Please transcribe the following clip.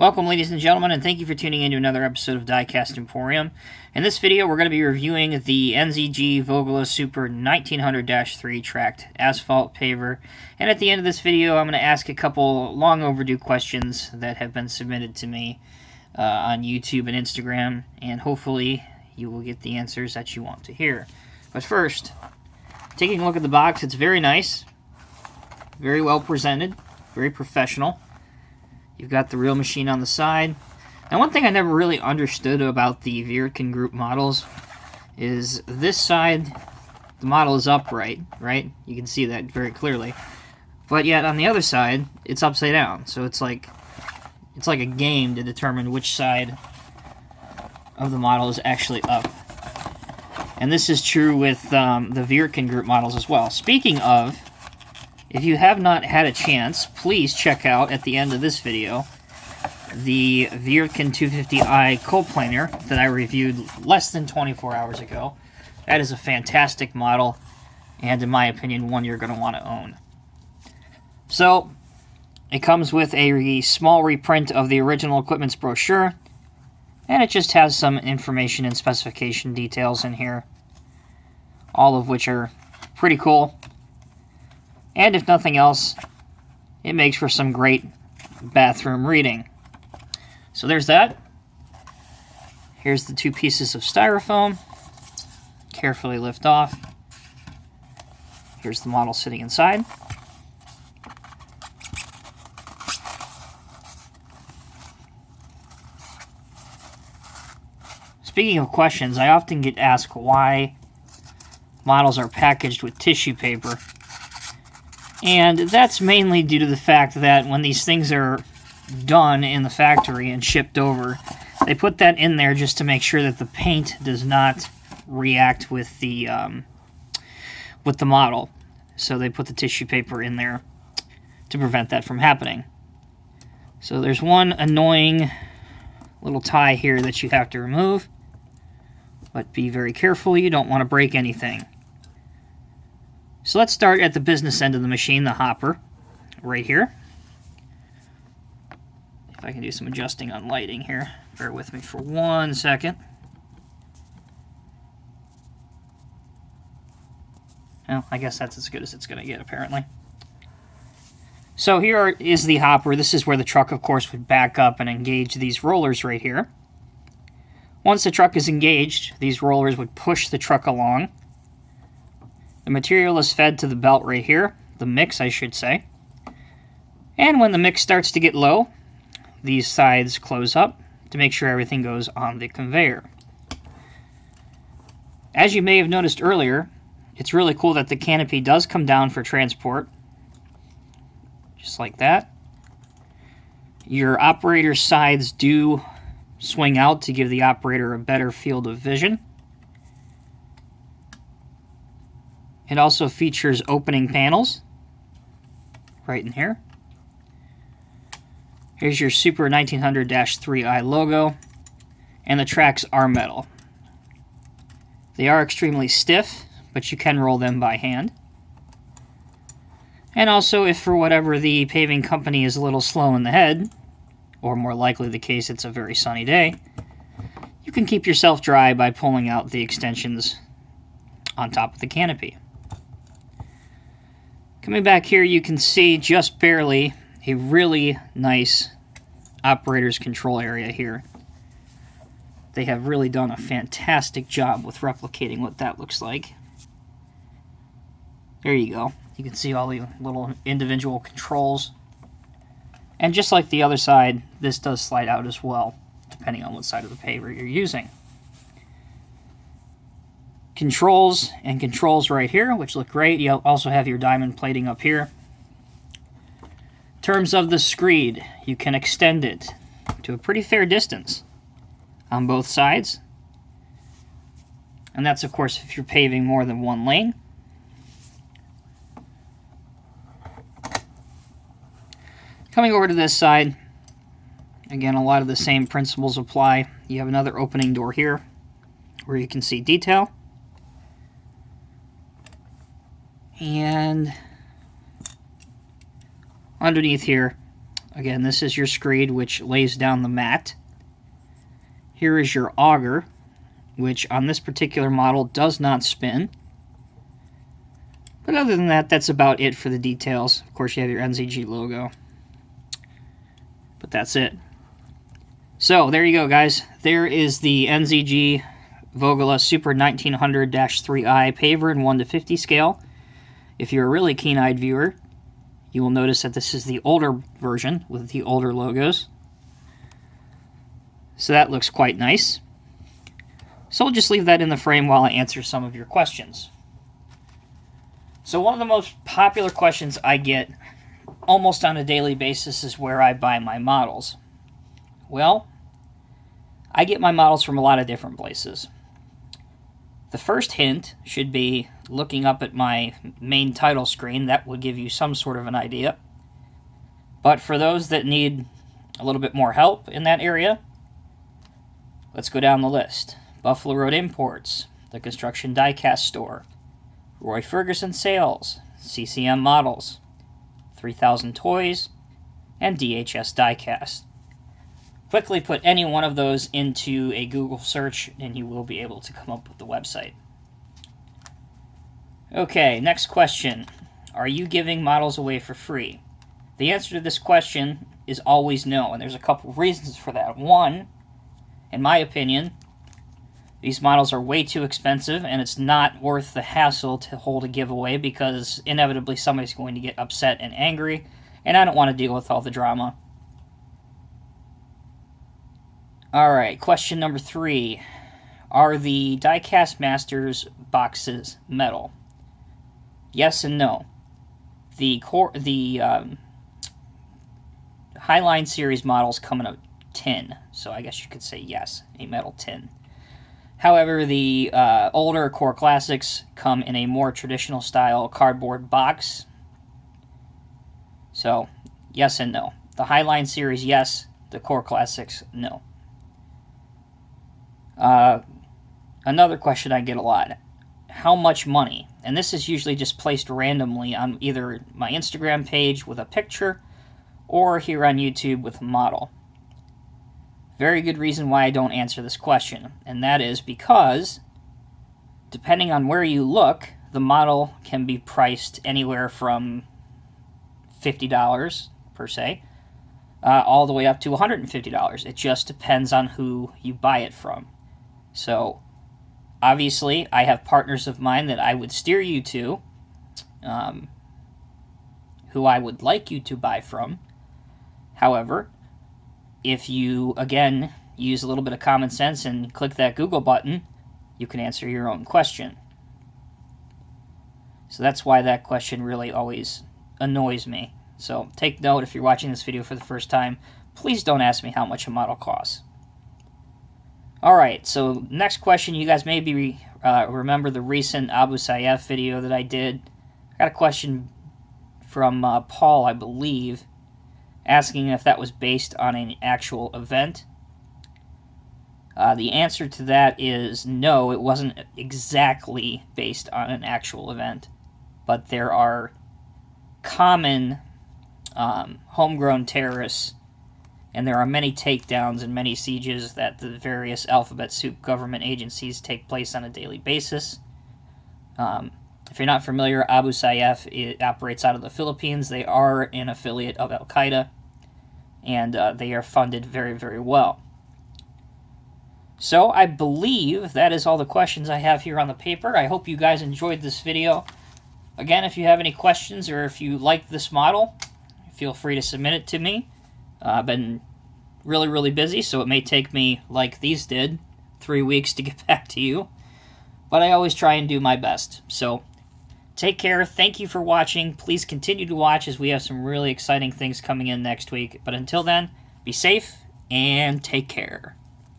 Welcome, ladies and gentlemen, and thank you for tuning in to another episode of Diecast Emporium. In this video, we're going to be reviewing the NZG Vogele Super 1900-3 tracked asphalt paver. And at the end of this video, I'm going to ask a couple long overdue questions that have been submitted to me on YouTube and Instagram, and hopefully you will get the answers that you want to hear. But first, taking a look at the box, it's very nice, very well presented, very professional. You've got the real machine on the side. Now, one thing I never really understood about the Wirtgen Group Models is this side, the model is upright, right? You can see that very clearly. But yet, on the other side, it's upside down. So it's like a game to determine which side of the model is actually up. And this is true with the Wirtgen Group Models as well. Speaking of, if you have not had a chance, please check out, at the end of this video, the Wirtgen 250i cold planer that I reviewed less than 24 hours ago. That is a fantastic model, and in my opinion, one you're going to want to own. So, it comes with a small reprint of the original equipment's brochure, and it just has some information and specification details in here, all of which are pretty cool. And if nothing else, it makes for some great bathroom reading. So there's that. Here's the two pieces of styrofoam. Carefully lift off. Here's the model sitting inside. Speaking of questions, I often get asked why models are packaged with tissue paper. And that's mainly due to the fact that when these things are done in the factory and shipped over, they put that in there just to make sure that the paint does not react with the model. So they put the tissue paper in there to prevent that from happening. So there's one annoying little tie here that you have to remove, but be very careful, you don't want to break anything. So let's start at the business end of the machine, the hopper, right here. If I can do some adjusting on lighting here. Bear with me for 1 second. Well, I guess that's as good as it's going to get, apparently. So here is the hopper. This is where the truck, of course, would back up and engage these rollers right here. Once the truck is engaged, these rollers would push the truck along. The material is fed to the belt right here, the mix, I should say. And when the mix starts to get low, these sides close up to make sure everything goes on the conveyor. As you may have noticed earlier, it's really cool that the canopy does come down for transport, just like that. Your operator's sides do swing out to give the operator a better field of vision. It also features opening panels right in here. Here's your Super 1900-3i logo, and the tracks are metal. They are extremely stiff, but you can roll them by hand. And also, if for whatever the paving company is a little slow in the head, or more likely the case it's a very sunny day, you can keep yourself dry by pulling out the extensions on top of the canopy. Coming back here, you can see just barely a really nice operator's control area here. They have really done a fantastic job with replicating what that looks like. There you go. You can see all the little individual controls. And just like the other side, this does slide out as well, depending on what side of the paver you're using. Controls and controls right here, which look great. You'll also have your diamond plating up here. In terms of the screed, you can extend it to a pretty fair distance on both sides. And that's, of course, if you're paving more than one lane. Coming over to this side, again, a lot of the same principles apply. You have another opening door here where you can see detail. And underneath here, Again, this is your screed, which lays down the mat. Here is your auger, which on this particular model does not spin. But other than that, that's about it for the details. Of course, you have your NZG logo. But that's it. So, there you go, guys. There is the NZG Vogele Super 1900-3i paver in 1:50 scale. If you're a really keen-eyed viewer, you will notice that this is the older version with the older logos. So that looks quite nice. So we'll just leave that in the frame while I answer some of your questions. So one of the most popular questions I get almost on a daily basis is where I buy my models. Well, I get my models from a lot of different places. The first hint should be looking up at my main title screen. That would give you some sort of an idea. But for those that need a little bit more help in that area, let's go down the list. Buffalo Road Imports, the Construction Diecast Store, Ferguson Sales, CCM Models, 3000 Toys, and DHS Diecast. Quickly put any one of those into a Google search and you will be able to come up with the website. Okay, next question. Are you giving models away for free? The answer to this question is always no, and there's a couple reasons for that. One, in my opinion, these models are way too expensive, and it's not worth the hassle to hold a giveaway because inevitably somebody's going to get upset and angry, and I don't want to deal with all the drama. Alright, question number 3. Are the Diecast Masters boxes metal? Yes and no. The Highline series models come in a tin, so I guess you could say yes, a metal tin. However, the older Core Classics come in a more traditional style cardboard box. So, yes and no. The Highline series, yes. The Core Classics, no. Another question I get a lot. How much money? And this is usually just placed randomly on either my Instagram page with a picture or here on YouTube with a model. Very good reason why I don't answer this question, and that is because depending on where you look, the model can be priced anywhere from $50 per se, all the way up to $150. It just depends on who you buy it from. So, obviously, I have partners of mine that I would steer you to, who I would like you to buy from. However, if you, again, use a little bit of common sense and click that Google button, you can answer your own question. So that's why that question really always annoys me. So take note if you're watching this video for the first time, please don't ask me how much a model costs. Alright, so next question, you guys maybe remember the recent Abu Sayyaf video that I did. I got a question from Paul, I believe, asking if that was based on an actual event. The answer to that is no, it wasn't exactly based on an actual event, but there are common homegrown terrorists, and there are many takedowns and many sieges that the various alphabet soup government agencies take place on a daily basis. If you're not familiar, Abu Sayyaf, it operates out of the Philippines. They are an affiliate of Al-Qaeda, and they are funded very, very well. So I believe that is all the questions I have here on the paper. I hope you guys enjoyed this video. Again, if you have any questions or if you like this model, feel free to submit it to me. I've been really, really busy, so it may take me, like these did, 3 weeks to get back to you. But I always try and do my best. So take care. Thank you for watching. Please continue to watch as we have some really exciting things coming in next week. But until then, be safe and take care.